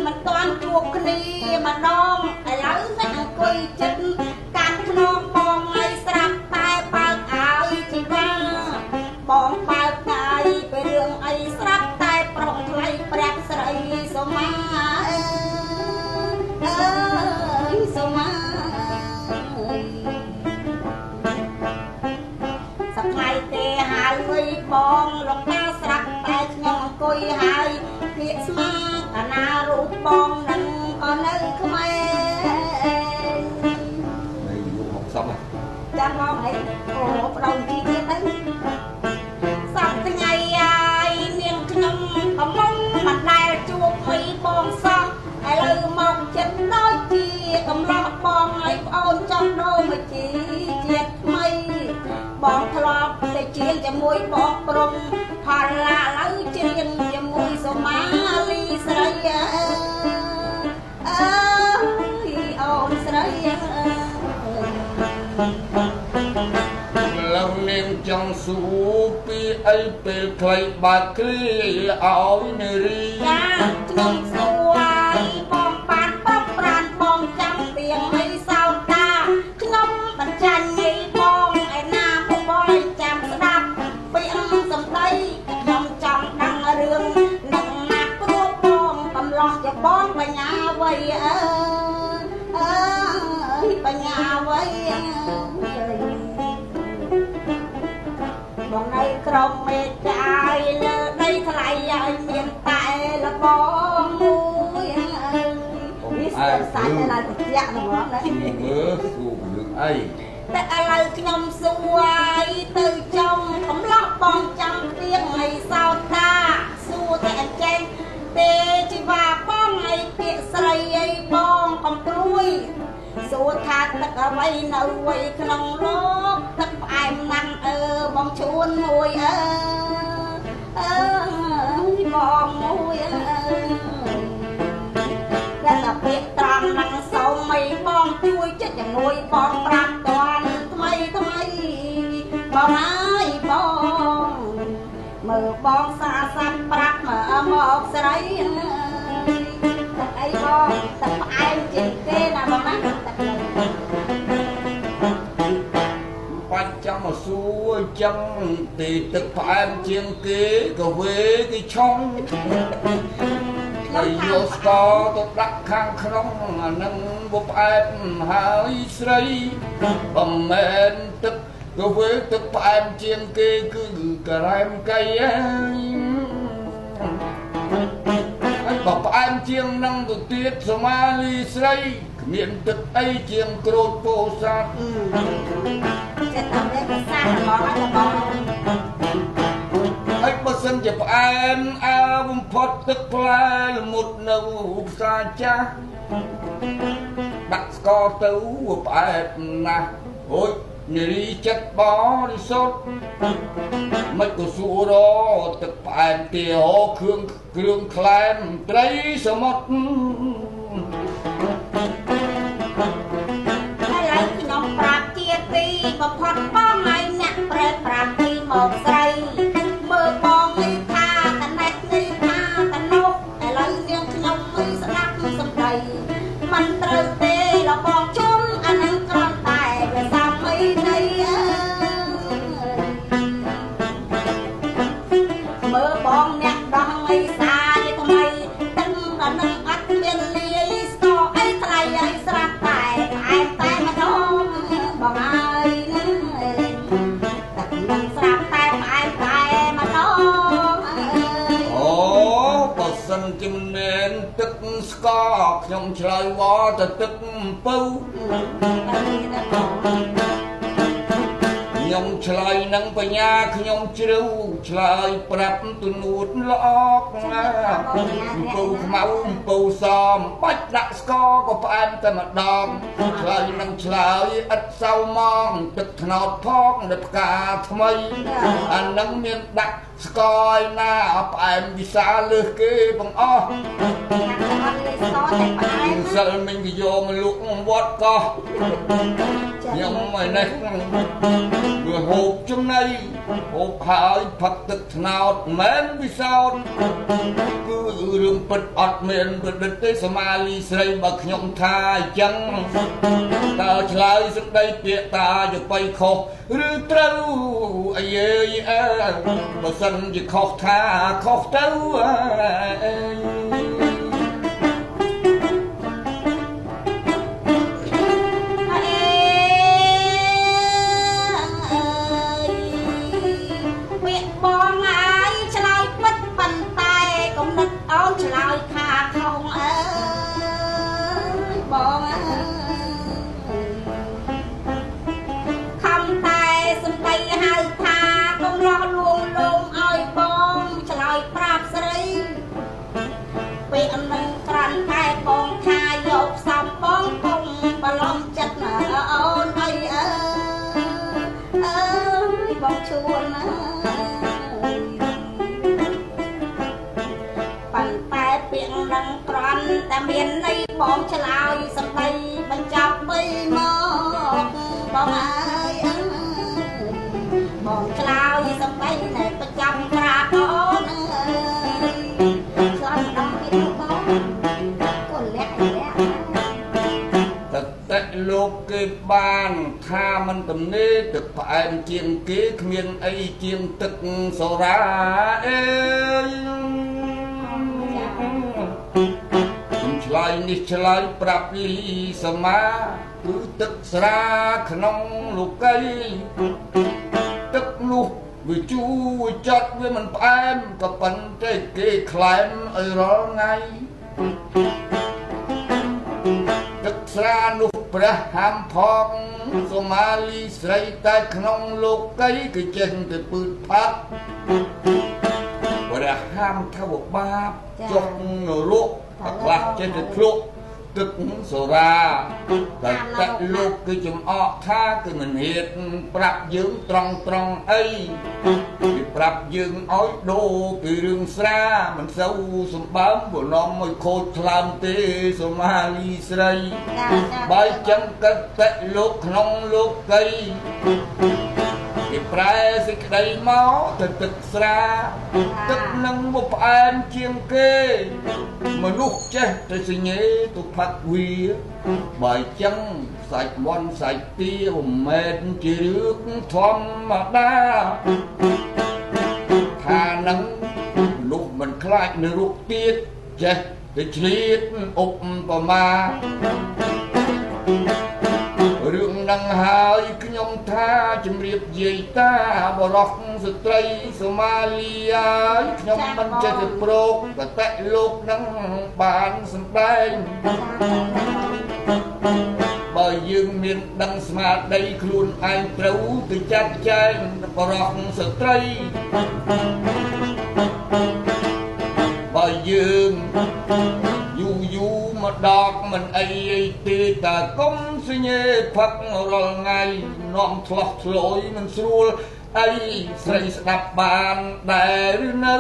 มันตอนជួបគ្នាម្ដងឥឡូវអ្នកអង្គុយចិត្តកាត់ខ្នងបងឲ្យស្រាប់តែបើកឲ្យជីវាបងបើកថ្ងៃពេលរឿងអីស្រាប់តែប្រុងថ្លៃព្រះស្រីសុមាអើយសុមាសប្ថ្ងៃទេហើយវិញបងលោកតាស្រាប់តែខ្ញុំអង្គុយហើយពាក្យស្មាតាណារូបបងនឹងក៏នៅក្មេងในยุคของซ้ำอ่ะចាំមកអីអូប្រូនទីទៀតទៅសប្ថ្ងៃហើយនាងខ្ញុំកំពុងមិនដែលជួបមីបងសោះឥឡូវមកចិត្តដូចជាកំឡោះបងឲ្យប្អូនចង់ដូរមកជាជាតិថ្មីបងធ្លាប់តែជៀនជាមួយបងប្រុងផលឡាឥឡូវជៀនជាមួយសុមាលីស្រីអើយអូនស្រីแล้วเลี้ยงจังสูปีไอเป็นใครบาดคลีเอาเนรีចាខ្ញុំសួរបងបានប្រាប់ប្រានបងចាំទៀងឲ្យសោតាខ្ញុំបញ្ចាញ់ឲ្យបងឯណាមកបងចាំស្ដាប់ពីអង្គសម្ដីខ្ញុំចង់ដឹងរឿងនឹងណាក់ព្រោះបងកំឡោះជាបងបញ្ញាវ័យអើយបញ្ញាវ័យបងនៅក្រុមមេចាយលើដីថ្លៃឲ្យមានតែលបងមួយនេះស្ទើរសាច់នៅឡើយត្រជាក់ហ្មងណាមើលគូរឿងអីតែឥឡូវខ្ញុំសួរឲ្យទៅចង់កំឡោះបងចាំទៀងឲ្យសោតាសួរតែអញ្ចឹងទេជីវ៉ាបងឲ្យពាក្យស្រីឲ្យបងកំព្រួយសួរថាទឹកអ្វីនៅវ័យក្នុងលោកទឹកផ្អែមណាស់បងជួនមួយបងមួយតែតែពាក្យត្រង់នឹងសូមឲ្យបងជួយចិត្តជាមួយបងប្រាប់តាន់ថ្មីបងហើយបងមើលបងសាសាប់ប្រាប់មកស្រីទឹកអីបងទឹកផ្អែមជាងគេណាបងណាទឹកបាច់ចាំមកសួរចឹងទីទឹកផ្អែមជាងគេក៏វេគេឆុងហើយយកស្ករទៅដាក់ខាងក្នុងអានឹងវាផ្អែមហើយស្រីមិនមែនទឹកក៏វេទឹកផ្អែមជាងគេគឺការ៉ែមកៃហើយបើផ្អែមជាងនឹងទៅទៀតសមាលីស្រីមានទឹកអីជាងក្រូចពោធិ៍សាត់ចិត្តតាមលេខសារបស់អីបងហើយបើសិនជាផ្អែមអើបំផុតទឹកផ្លែល្មុតនៅផ្សារចាស់ដាក់ស្ករទៅផ្អែមណាស់អូយនារីចិត្តបរិសុទ្ធមិនក៏សួរទឹកផ្អែមទាហោគ្រឿងក្លែមត្រីសមុទ្រហើយខ្ញុំប្រាប់ជាទីបំផុតបងឲ្យអ្នកប្រែប្រាប់ទីមកស្រីមើលបងនេះថាតនេះនេះថាតនោះឥឡូវនាងខ្ញុំមិនស្ដាប់សំដីមិនត្រូវទេលបងជុំអានឹងគ្រាន់តែវាសំអីនៃមើលបងអ្នកដោះអីសានេះថ្មីទឹកដល់នឹងអត់មានលាយស្គាល់អីថ្លៃអីស្រាប់តែផ្អែមតែម្ដងបងអើយទឹកនឹងស្រាប់តែផ្អែមតែម្ដងអូបើសិនជាមិនមែនទឹកស្ករខ្ញុំឆ្លើយវល់ទៅទឹកអំពៅខ្ញុំឆ្លើយនឹងបញ្ញាខ្ញុំជ្រៅឆ្លើយប្រាប់ទូនួតល្អកណាអំពៅខ្មៅអំពៅសមបាច់ដាក់ស្ករក៏ផ្អែមតែម្ដងឆ្លើយនឹងឆ្លើយឥតសៅម៉ងទឹកថ្នោតផងនៅផ្កាថ្មីអានឹងមានដាក់ស្ករឯណាផ្អែមវិសាលើសគេបងអស់ស្ករតែផ្អែមស សិលមិញក៏យកមកលក់វត្តកោះខ្ញុំឲ្យនេះវាហូបចំណៃហូបហើយផឹកទឹកថ្នោតមិនពិសោធន៍គឺរឿងពិតអត់មានប្រឌិតទេសមាលីស្រីបើខ្ញុំថាអញ្ចឹងតើឆ្លើយសេចក្តីពាក្យតាទៅបីខុសឬត្រូវអាយើយអើបើសិនជាខុសថាខុសទៅឆ្លើយថាខុសអើយបងអើខំតែសំដីហៅថាកុំរស់លួងលោមឲ្យបងឆ្លើយប្រាប់ស្រីពេលអំនឹងក្រាន់តែបងថាយកផ្សំបងកុំបឡំចិត្តណាអូនអីអើយបងជួនណាពាក្យនឹងក្រន់តែមានន័យបងឆ្លើយសំដីបញ្ចប់ពីមកបងអើយបងឆ្លើយសំដីនៃបញ្ចប់ក្រាបអូនអើយឆ្លើយម្ដងទៀតបងកូនលាក់តែលោកគេបានថាមិនទំនេរទឹកផ្អែមជាងគេគ្មានអីជាងទឹកសូរ៉ាអេឆ្លើយនេះឆ្លើយប្រាប់លីសមាគឺទឹកស្រាក្នុងលោកីទឹកនោះវាជូរវាចត់វាមិនផ្អែមក៏ប៉ុន្តែគេខ្លែមឲ្យរាល់ថ្ងៃទឹកស្រានោះព្រះហាមផងសមាលីស្រីតែក្នុងលោកីគឺចេះតែពឺតផាត់ព្រះហាមថាបាបចុះនរកខ្លះចេះតែភ្លុកទឹកសូរ៉ាតែលោកគឺចំអកថាគឺមិនហ៊ានប្រាប់យើងត្រង់អីគេប្រាប់យើងឲ្យដូរពីរឿងស្រាមិនសូវសម្បើមបំណងឲ្យខូចថ្លើមទេសមាលីស្រីបើចឹងកិតតែលោកក្នុងលោកីគេប្រែសេចក្តីមកទៅទឹកស្រាទឹកនឹងមកផ្អែមជាងគេមនុស្សចេះតែសញ្ញេទៅផាត់វាបើចឹងសាច់មាន់សាច់ទាមិនមែនជារឿងធម្មតាថានឹងមនុស្សមិនខ្លាចនៅរូបទៀតចេះតែឆ្លៀតឧបមារឿងនឹងហើយខ្ញុំថាជំរាបយាយតាបរោះស្ត្រីសូម៉ាលីហើយខ្ញុំមិនចេះទៅប្រោកតែលោកនឹងបានសម្ដែងបើយើងមានដឹងស្មារតីខ្លួនឯងត្រូវទៅចាត់ចែងបរោះស្ត្រីបើយើងយូរមកដកមិនអីទេតែកុំសញ្ញេផឹករាល់ថ្ងៃនាំឆ្លោះឆ្លោយមិនស្រួលអីស្រីស្ដាប់បានដែរឬនៅ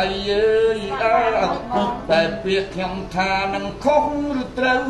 អីអើយតែពាក្យខ្ញុំថានឹងខុសឬត្រូវ